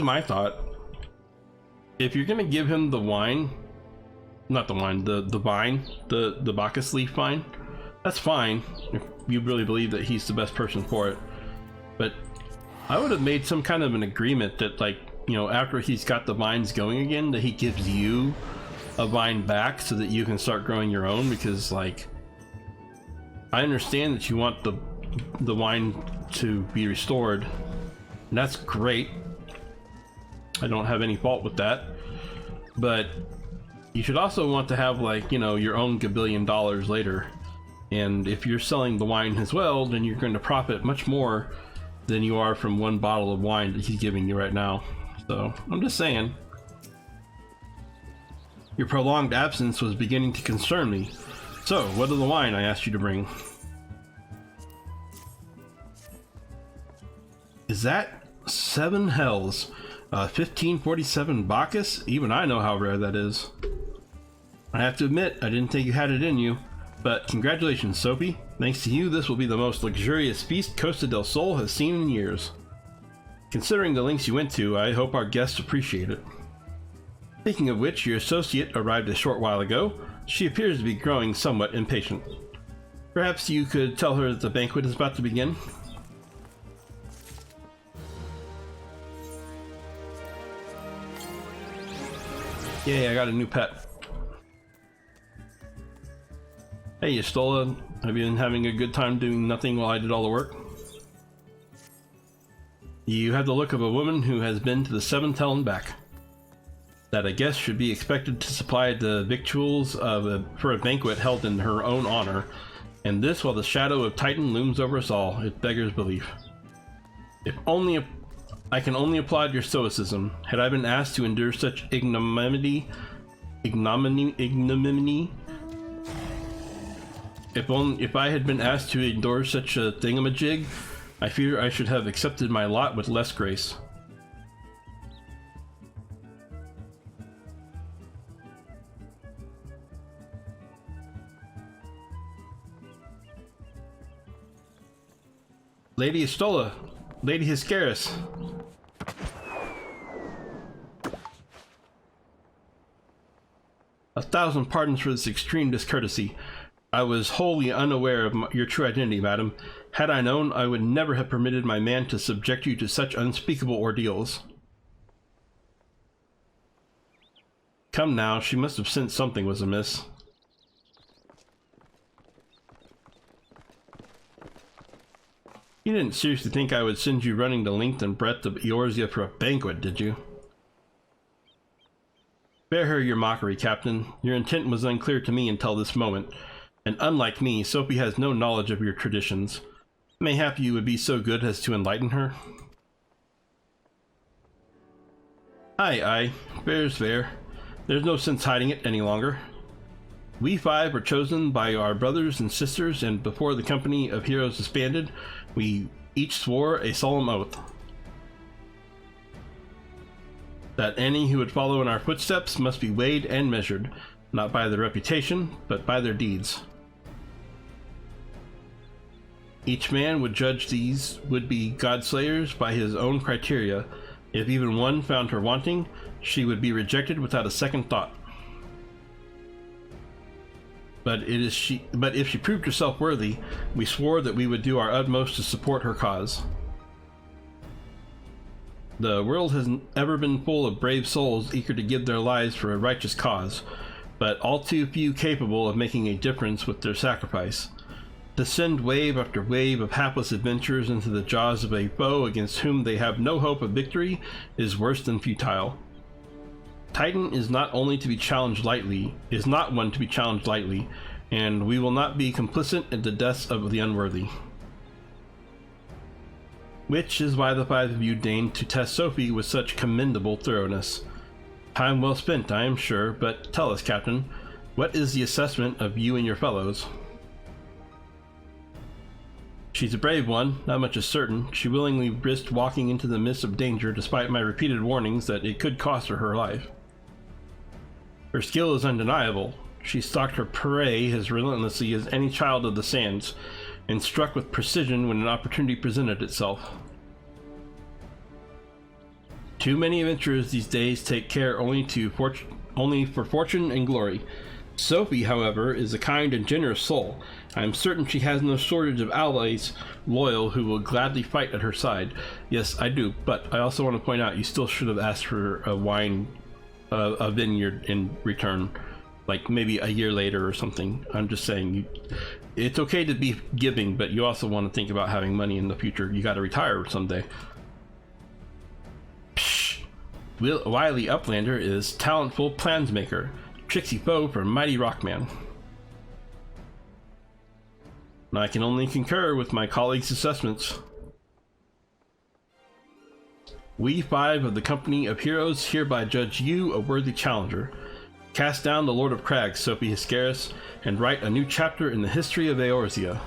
here's my thought. If you're gonna give him the wine, not the wine, the vine, the Bacchus leaf vine, that's fine if you really believe that he's the best person for it. But I would have made some kind of an agreement that, like, you know, after he's got the vines going again, that he gives you a vine back so that you can start growing your own. Because, like, I understand that you want the wine to be restored, and that's great. I don't have any fault with that, but you should also want to have, like, you know, your own gabillion dollars later. And if you're selling the wine as well, then you're going to profit much more than you are from one bottle of wine that he's giving you right now. So I'm just saying, your prolonged absence was beginning to concern me. So what of the wine I asked you to bring? Is that 7 hells? 1547 Bacchus? Even I know how rare that is. I have to admit, I didn't think you had it in you, but congratulations, Sophie. Thanks to you, this will be the most luxurious feast Costa del Sol has seen in years. Considering the lengths you went to, I hope our guests appreciate it. Speaking of which, your associate arrived a short while ago. She appears to be growing somewhat impatient. Perhaps you could tell her that the banquet is about to begin? Yay, I got a new pet. Hey, Estola, have you been having a good time doing nothing while I did all the work? You have the look of a woman who has been to the 7th hell and back. That a guest should be expected to supply the victuals for a banquet held in her own honor, and this while the shadow of Titan looms over us all. It beggars belief. If only I can only applaud your stoicism. Had I been asked to endure such ignominy, if I had been asked to endure such a thingamajig, I fear I should have accepted my lot with less grace. Lady Estola, Lady Hiscaris. A thousand pardons for this extreme discourtesy. I was wholly unaware of your true identity, madam. Had I known, I would never have permitted my man to subject you to such unspeakable ordeals. Come now, she must have sensed something was amiss. You didn't seriously think I would send you running the length and breadth of Eorzea for a banquet, did you? Spare her your mockery, Captain. Your intent was unclear to me until this moment, and unlike me, Sophie has no knowledge of your traditions. Mayhap you would be so good as to enlighten her? Aye, fair's fair. There's no sense hiding it any longer. We 5 were chosen by our brothers and sisters, and before the company of heroes disbanded, we each swore a solemn oath that any who would follow in our footsteps must be weighed and measured, not by their reputation, but by their deeds. Each man would judge these would-be godslayers by his own criteria. If even one found her wanting, she would be rejected without a second thought. But if she proved herself worthy, we swore that we would do our utmost to support her cause. The world has ever been full of brave souls eager to give their lives for a righteous cause, but all too few capable of making a difference with their sacrifice. To send wave after wave of hapless adventurers into the jaws of a foe against whom they have no hope of victory is worse than futile. Titan is not one to be challenged lightly, and we will not be complicit in the deaths of the unworthy. Which is why the 5 of you deigned to test Sophie with such commendable thoroughness. Time well spent, I am sure, but tell us, Captain, what is the assessment of you and your fellows? She's a brave one, not much is certain. She willingly risked walking into the midst of danger despite my repeated warnings that it could cost her life. Her skill is undeniable. She stalked her prey as relentlessly as any child of the sands, and struck with precision when an opportunity presented itself. Too many adventurers these days take care only for fortune and glory. Sophie, however, is a kind and generous soul. I am certain she has no shortage of allies loyal who will gladly fight at her side. Yes, I do, but I also want to point out you still should have asked for a wine, a vineyard in return, like maybe a year later or something. I'm just saying, it's okay to be giving, but you also want to think about having money in the future. You got to retire someday. Psh. Wily Uplander is talentful plansmaker. Tricksy foe for mighty Rockman. I can only concur with my colleagues' assessments. We five of the company of heroes hereby judge you a worthy challenger. Cast down the Lord of Crags, Sophie Hiscaris, and write a new chapter in the history of Eorzea.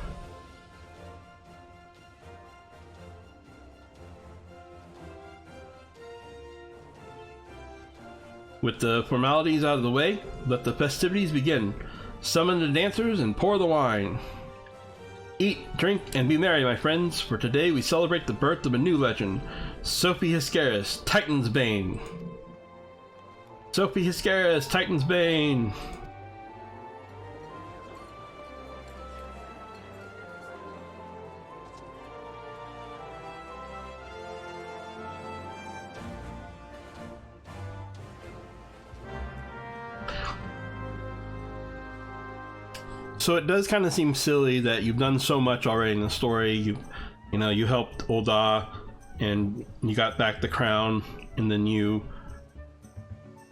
With the formalities out of the way, let the festivities begin. Summon the dancers and pour the wine. Eat, drink, and be merry, my friends, for today we celebrate the birth of a new legend, Sophie Hiscaris, Titan's Bane. Sophie Hiscaris, Titan's Bane. So it does kind of seem silly that you've done so much already in the story. You helped Ul'dah, and you got back the crown, and then you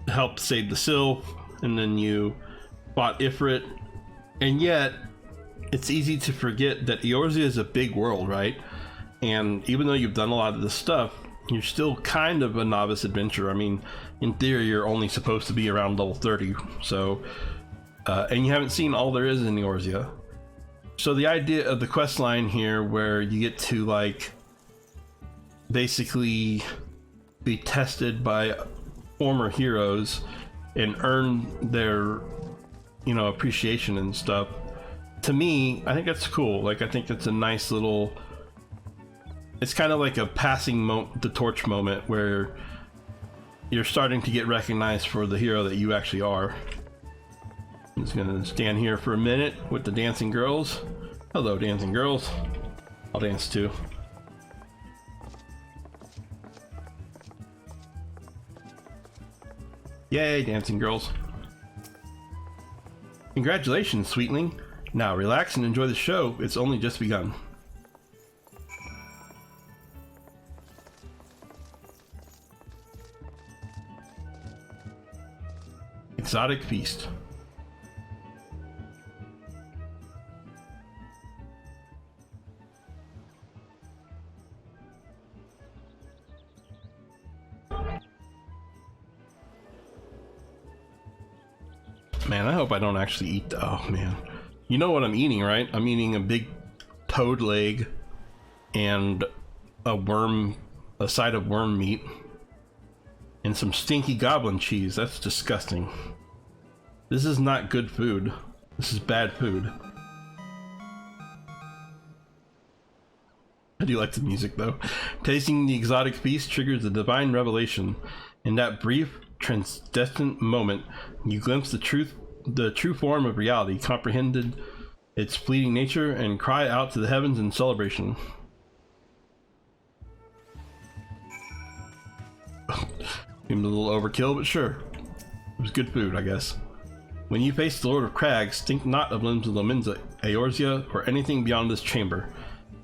helped save the Sylph, and then you fought Ifrit, and yet it's easy to forget that Eorzea is a big world, right? And even though you've done a lot of this stuff, you're still kind of a novice adventurer. I mean, in theory, you're only supposed to be around level 30, so... and you haven't seen all there is in Eorzea. So the idea of the quest line here, where you get to like basically be tested by former heroes and earn their appreciation and stuff, to me, I think that's cool. Like, I think it's a nice little, it's kind of like a passing the torch moment where you're starting to get recognized for the hero that you actually are. I'm just gonna stand here for a minute with the dancing girls. Hello, dancing girls. I'll dance too. Yay, dancing girls. Congratulations, sweetling. Now relax and enjoy the show. It's only just begun. Exotic feast. Man, I hope I don't actually eat oh man. You know what I'm eating, right? I'm eating a big toad leg and a side of worm meat and some stinky goblin cheese. That's disgusting. This is not good food. This is bad food. I do like the music though. Tasting the exotic feast triggers a divine revelation. In that brief, transcendent moment, you glimpse the true form of reality, comprehended its fleeting nature, and cry out to the heavens in celebration. Seemed a little overkill, but sure. It was good food, I guess. When you face the Lord of Crags, think not of limbs of Lominza, Eorzea, or anything beyond this chamber.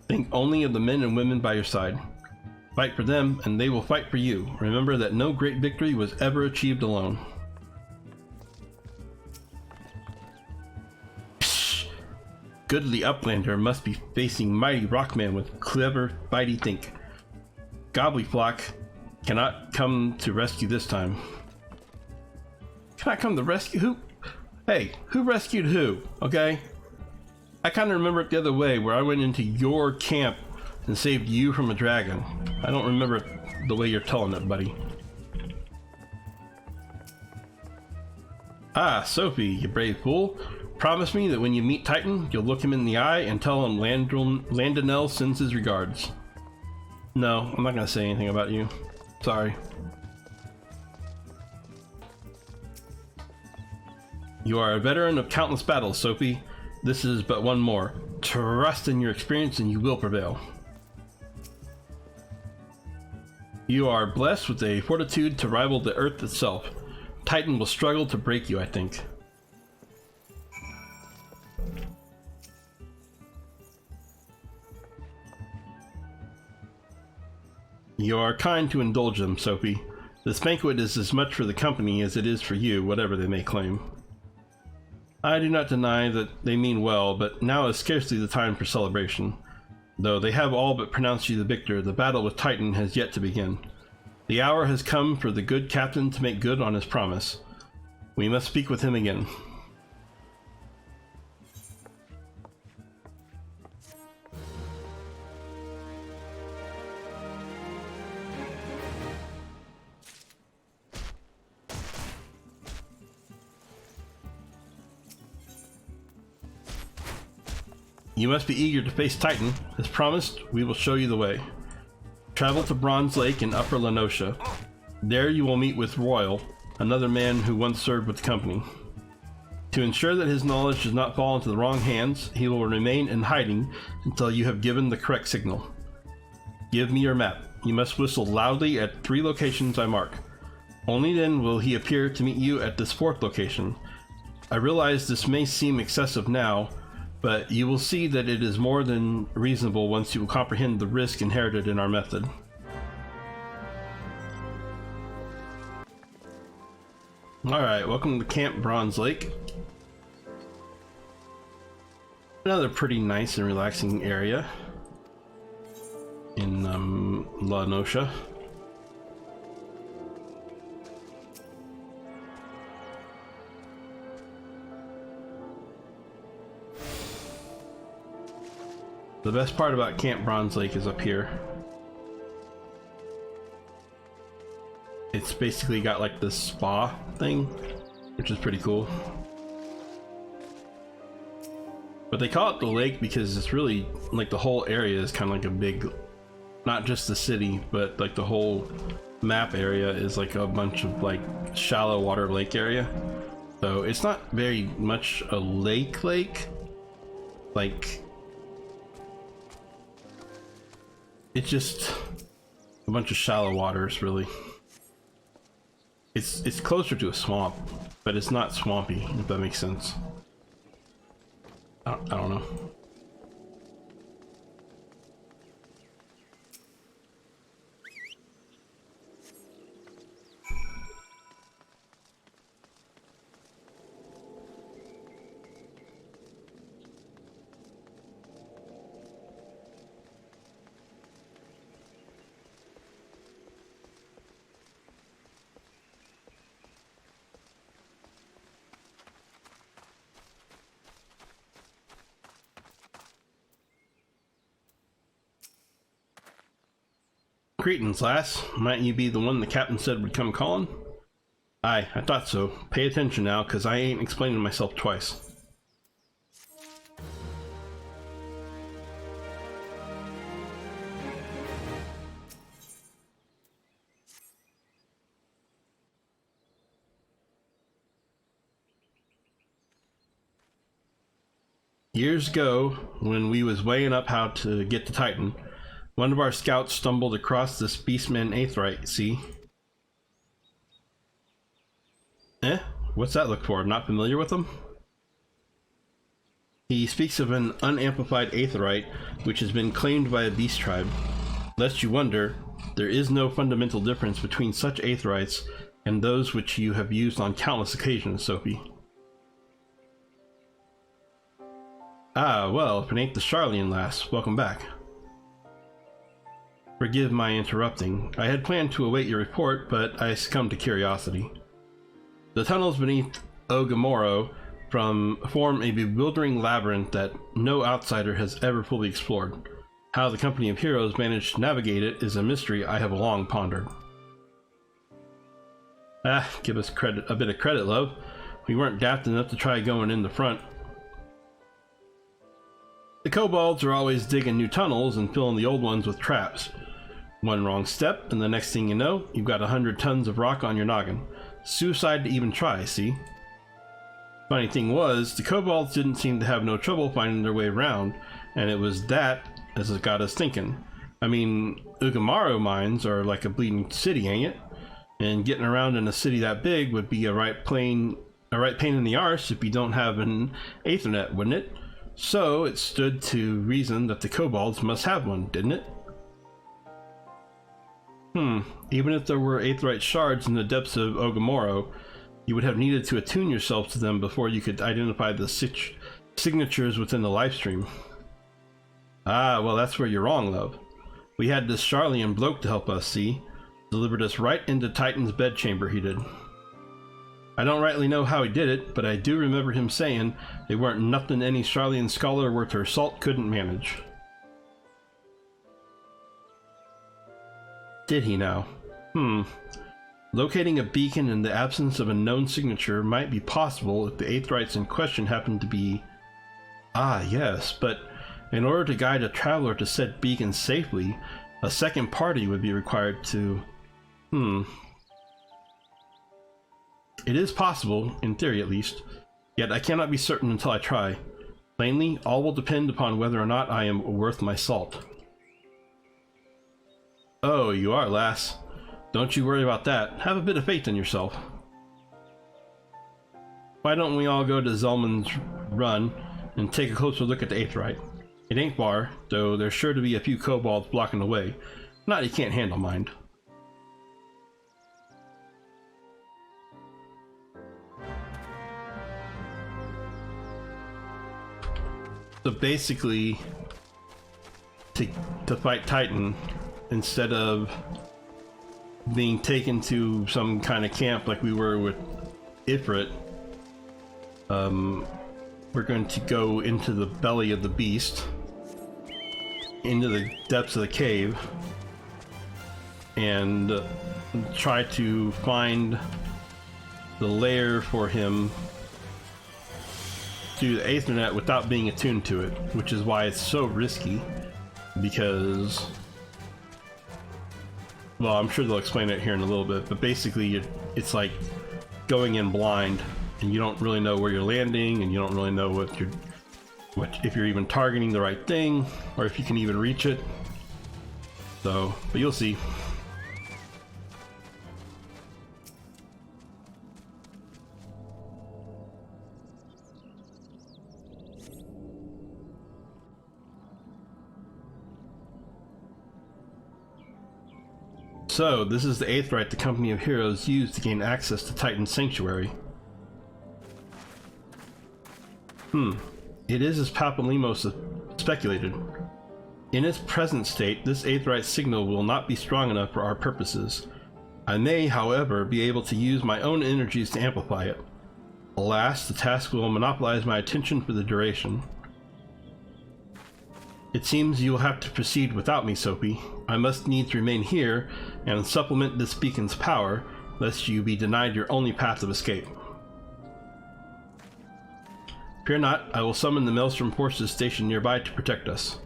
Think only of the men and women by your side. Fight for them, and they will fight for you. Remember that no great victory was ever achieved alone. Psh! Goodly Uplander must be facing mighty Rockman with clever fighty think. Gobbleflock cannot come to rescue this time. Cannot come to rescue? Who? Hey, who rescued who? Okay? I kind of remember it the other way, where I went into your camp and saved you from a dragon. I don't remember it the way you're telling it, buddy. Ah, Sophie, you brave fool. Promise me that when you meet Titan, you'll look him in the eye and tell him Landonell sends his regards. No, I'm not gonna say anything about you. Sorry. You are a veteran of countless battles, Sophie. This is but one more. Trust in your experience and you will prevail. You are blessed with a fortitude to rival the Earth itself. Titan will struggle to break you, I think. You are kind to indulge them, Sophie. This banquet is as much for the company as it is for you, whatever they may claim. I do not deny that they mean well, but now is scarcely the time for celebration. Though they have all but pronounced you the victor, the battle with Titan has yet to begin. The hour has come for the good captain to make good on his promise. We must speak with him again. You must be eager to face Titan. As promised, we will show you the way. Travel to Bronze Lake in Upper Lenosha. There you will meet with Royal, another man who once served with the company. To ensure that his knowledge does not fall into the wrong hands, he will remain in hiding until you have given the correct signal. Give me your map. You must whistle loudly at 3 locations I mark. Only then will he appear to meet you at this 4th location. I realize this may seem excessive now, but you will see that it is more than reasonable once you will comprehend the risk inherited in our method. Alright, welcome to Camp Bronze Lake. Another pretty nice and relaxing area in Lenosha. The best part about Camp Bronze Lake is up here. It's basically got like this spa thing, which is pretty cool. But they call it the lake because it's really like the whole area is kind of like a big, not just the city, but like the whole map area is like a bunch of like shallow water lake area. So it's not very much a lake, like it's just a bunch of shallow waters, really. It's closer to a swamp, but it's not swampy, if that makes sense. I don't know. Greetings, lass. Might you be the one the captain said would come calling? Aye, I thought so. Pay attention now, cause I ain't explaining myself twice. Years ago, when we was weighing up how to get to Titan, one of our scouts stumbled across this beastman aetheryte, see? What's that look for? Not familiar with him? He speaks of an unamplified aetheryte which has been claimed by a beast tribe. Lest you wonder, there is no fundamental difference between such aetherites and those which you have used on countless occasions, Sophie. Ah, well, if it ain't the Charlian lass, welcome back. Forgive my interrupting. I had planned to await your report, but I succumbed to curiosity. The tunnels beneath Ogamoro form a bewildering labyrinth that no outsider has ever fully explored. How the company of heroes managed to navigate it is a mystery I have long pondered. Give us a bit of credit, love. We weren't daft enough to try going in the front. The kobolds are always digging new tunnels and filling the old ones with traps. One wrong step, and the next thing you know, you've got 100 tons of rock on your noggin. Suicide to even try, see? Funny thing was, the kobolds didn't seem to have no trouble finding their way around, and it was that as it got us thinking. I mean, Ugamaro mines are like a bleeding city, ain't it? And getting around in a city that big would be a right pain in the arse if you don't have an Aethernet, wouldn't it? So it stood to reason that the kobolds must have one, didn't it? Even if there were Aetherite shards in the depths of Ugamaro, you would have needed to attune yourself to them before you could identify the signatures within the livestream. Ah, well, that's where you're wrong, love. We had this Charlian bloke to help us, see? Delivered us right into Titan's bedchamber, he did. I don't rightly know how he did it, but I do remember him saying they weren't nothing any Charlian scholar worth her salt couldn't manage. Did he now? Locating a beacon in the absence of a known signature might be possible if the Aetherites in question happened to be... Ah, yes, but in order to guide a traveler to said beacon safely, a second party would be required to... It is possible, in theory at least, yet I cannot be certain until I try. Plainly, all will depend upon whether or not I am worth my salt. Oh, you are, lass. Don't you worry about that. Have a bit of faith in yourself. Why don't we all go to Zelman's Run and take a closer look at the Aetherite? It ain't far, though there's sure to be a few kobolds blocking the way. Not you can't handle, mind. So basically, to fight Titan, instead of being taken to some kind of camp like we were with Ifrit, we're going to go into the belly of the beast, into the depths of the cave, and try to find the lair for him through the Aethernet without being attuned to it, which is why it's so risky, because... Well, I'm sure they'll explain it here in a little bit, but basically it's like going in blind, and you don't really know where you're landing, and you don't really know if you're even targeting the right thing, or if you can even reach it. So, but you'll see. So, this is the Aetherite the Company of Heroes used to gain access to Titan's Sanctuary. It is as Papalimos speculated. In its present state, this Aetherite signal will not be strong enough for our purposes. I may, however, be able to use my own energies to amplify it. Alas, the task will monopolize my attention for the duration. It seems you will have to proceed without me, Sophie. I must needs remain here and supplement this beacon's power, lest you be denied your only path of escape. Fear not, I will summon the Maelstrom forces stationed nearby to protect us.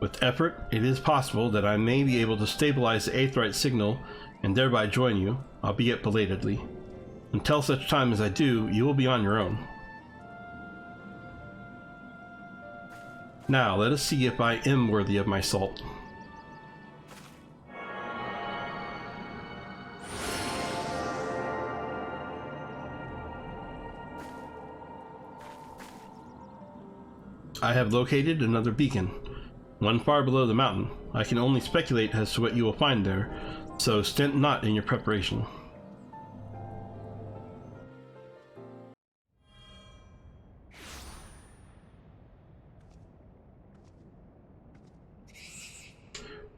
With effort, it is possible that I may be able to stabilize the Aetherite signal and thereby join you, albeit belatedly. Until such time as I do, you will be on your own. Now, let us see if I am worthy of my salt. I have located another beacon, one far below the mountain. I can only speculate as to what you will find there, so stint not in your preparation.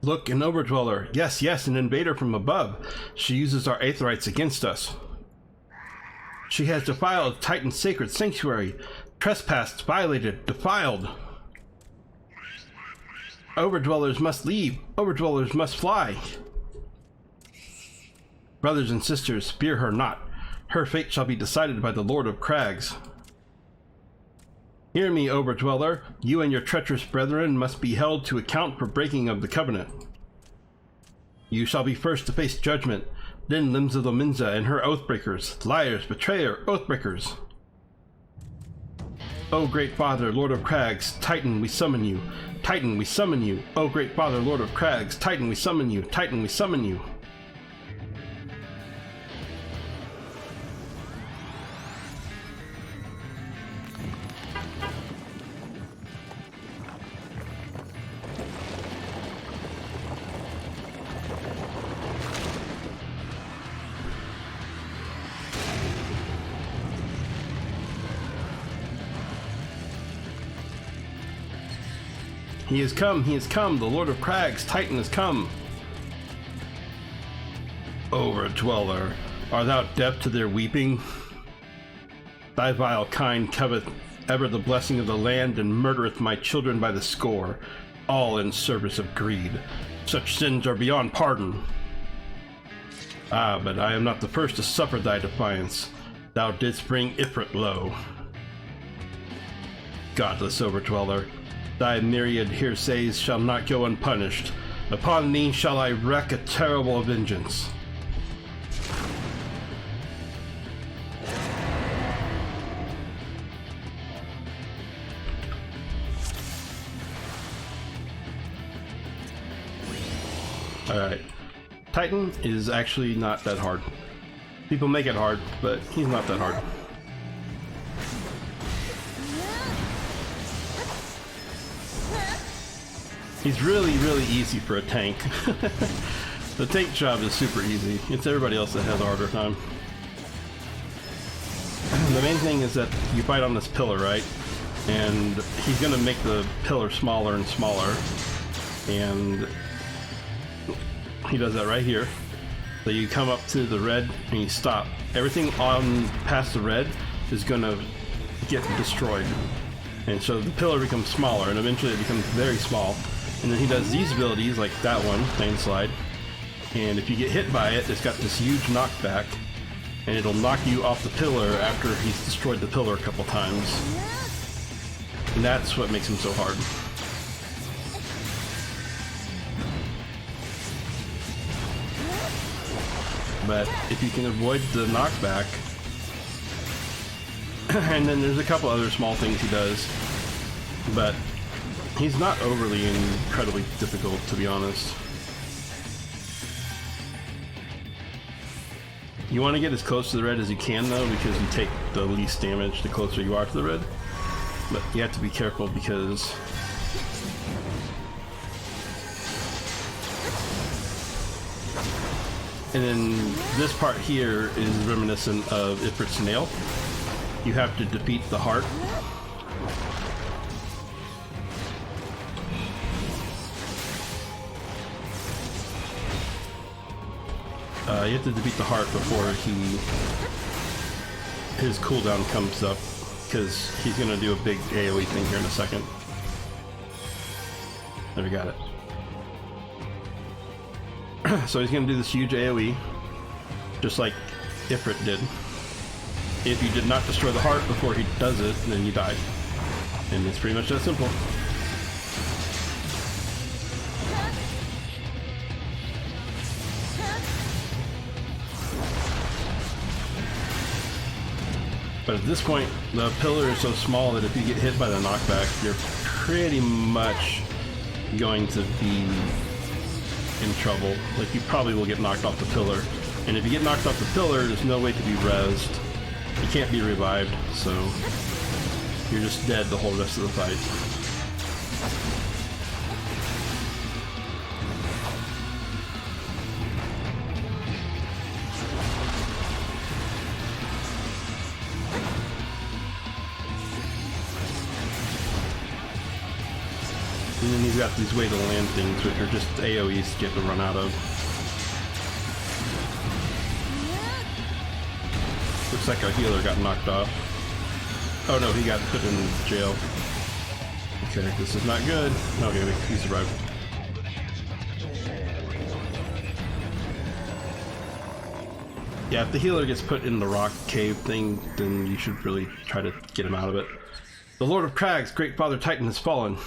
Look, an Overdweller. Yes, yes, an invader from above. She uses our Aetherites against us. She has defiled Titan's sacred sanctuary. Trespassed, violated, defiled. Overdwellers must leave. Overdwellers must fly. Brothers and sisters, fear her not. Her fate shall be decided by the Lord of Crags. Hear me, Overdweller. You and your treacherous brethren must be held to account for breaking of the covenant. You shall be first to face judgment, then Limsa Lominsa and her oathbreakers, liars, betrayer, oathbreakers. O great father, lord of crags, Titan, we summon you. Titan, we summon you. O great father, lord of crags, Titan, we summon you. Titan, we summon you. He has come, the Lord of Crags, Titan has come. Overdweller, art thou deaf to their weeping? Thy vile kind coveteth ever the blessing of the land, and murdereth my children by the score, all in service of greed. Such sins are beyond pardon. Ah, but I am not the first to suffer thy defiance. Thou didst bring Ifrit low. Godless Overdweller, thy myriad hearsays shall not go unpunished. Upon thee shall I wreak a terrible vengeance. Alright. Titan is actually not that hard. People make it hard, but he's not that hard. He's really easy for a tank. The tank job is super easy. It's everybody else that has a harder time. The main thing is that you fight on this pillar, right? And he's gonna make the pillar smaller and smaller. And he does that right here. So you come up to the red and you stop. Everything on past the red is gonna get destroyed. And so the pillar becomes smaller, and eventually it becomes very small. And then he does these abilities, like that one, landslide. And if you get hit by it, it's got this huge knockback, and it'll knock you off the pillar after he's destroyed the pillar a couple times. And that's what makes him so hard. But if you can avoid the knockback, and then there's a couple other small things he does, but he's not overly incredibly difficult, to be honest. You want to get as close to the red as you can, though, because you take the least damage the closer you are to the red. But you have to be careful because and then this part here is reminiscent of Ifrit's nail. You have to defeat the heart. You have to defeat the heart before his cooldown comes up, because he's going to do a big AoE thing here in a second. There, we got it. So he's going to do this huge AoE, just like Ifrit did. If you did not destroy the heart before he does it, then you die. And it's pretty much that simple. But at this point, the pillar is so small that if you get hit by the knockback, you're pretty much going to be in trouble. Like, you probably will get knocked off the pillar. And if you get knocked off the pillar, there's no way to be rezzed. You can't be revived, so you're just dead the whole rest of the fight. And then he's got these way to land things, which are just AoEs to get to run out of. Looks like our healer got knocked off. Oh no, he got put in jail. Okay, this is not good. Okay, he survived. Yeah, if the healer gets put in the rock cave thing, then you should really try to get him out of it. The Lord of Crags, Great Father Titan, has fallen.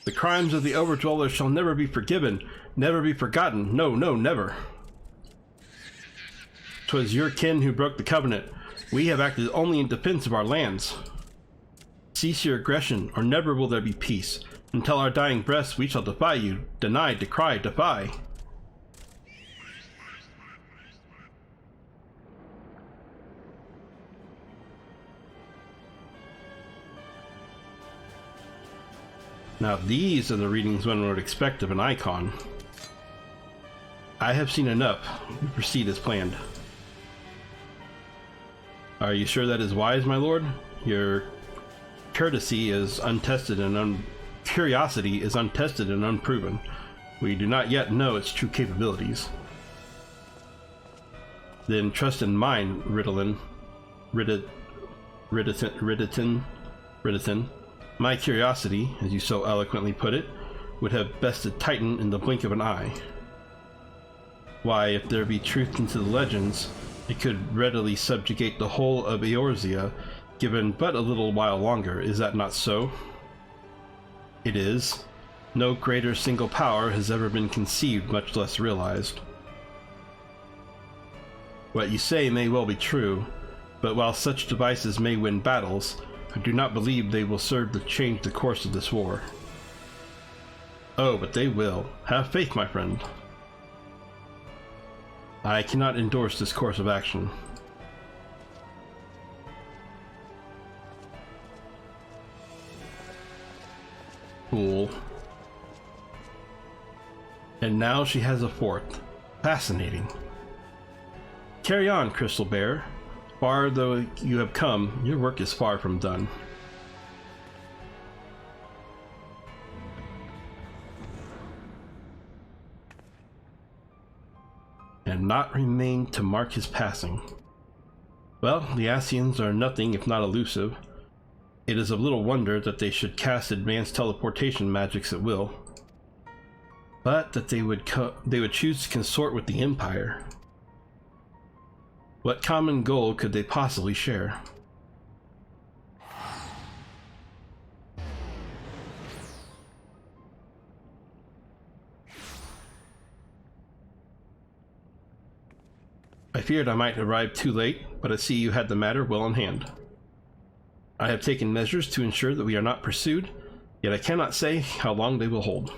The crimes of the Overdwellers shall never be forgiven, never be forgotten. No, no, never. 'Twas your kin who broke the covenant. We have acted only in defense of our lands. Cease your aggression, or never will there be peace. Until our dying breaths we shall defy you, deny, decry, defy. Now these are the readings one would expect of an icon. I have seen enough. We proceed as planned. Are you sure that is wise, my lord? Your courtesy is untested and curiosity is untested and unproven. We do not yet know its true capabilities. Then trust in mine, Riddleton. My curiosity, as you so eloquently put it, would have bested Titan in the blink of an eye. Why, if there be truth into the legends, it could readily subjugate the whole of Eorzea, given but a little while longer. Is that not so? It is. No greater single power has ever been conceived, much less realized. What you say may well be true, but while such devices may win battles, I do not believe they will serve to change the course of this war. Oh, but they will. Have faith, my friend. I cannot endorse this course of action. Fool. And now she has a fourth. Fascinating. Carry on, Crystal Bear. Far though you have come, your work is far from done. And not remain to mark his passing. Well, the Ascians are nothing if not elusive. It is of little wonder that they should cast advanced teleportation magics at will. But that they would choose to consort with the Empire. What common goal could they possibly share? I feared I might arrive too late, but I see you had the matter well in hand. I have taken measures to ensure that we are not pursued, yet I cannot say how long they will hold.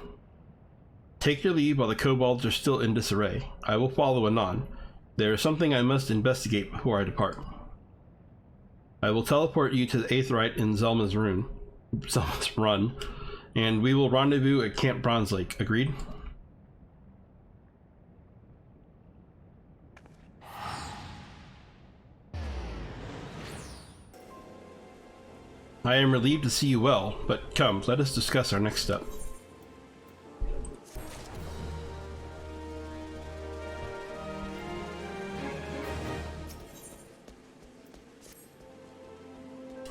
Take your leave while the kobolds are still in disarray. I will follow anon. There is something I must investigate before I depart. I will teleport you to the Aetheryte in Zelma's Run, and we will rendezvous at Camp Bronze Lake. Agreed? I am relieved to see you well, but come, let us discuss our next step.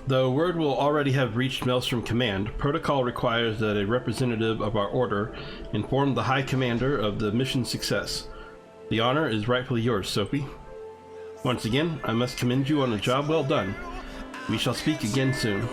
Though word will already have reached Maelstrom Command, protocol requires that a representative of our order inform the High Commander of the mission's success. The honor is rightfully yours, Sophie. Once again, I must commend you on a job well done. We shall speak again soon.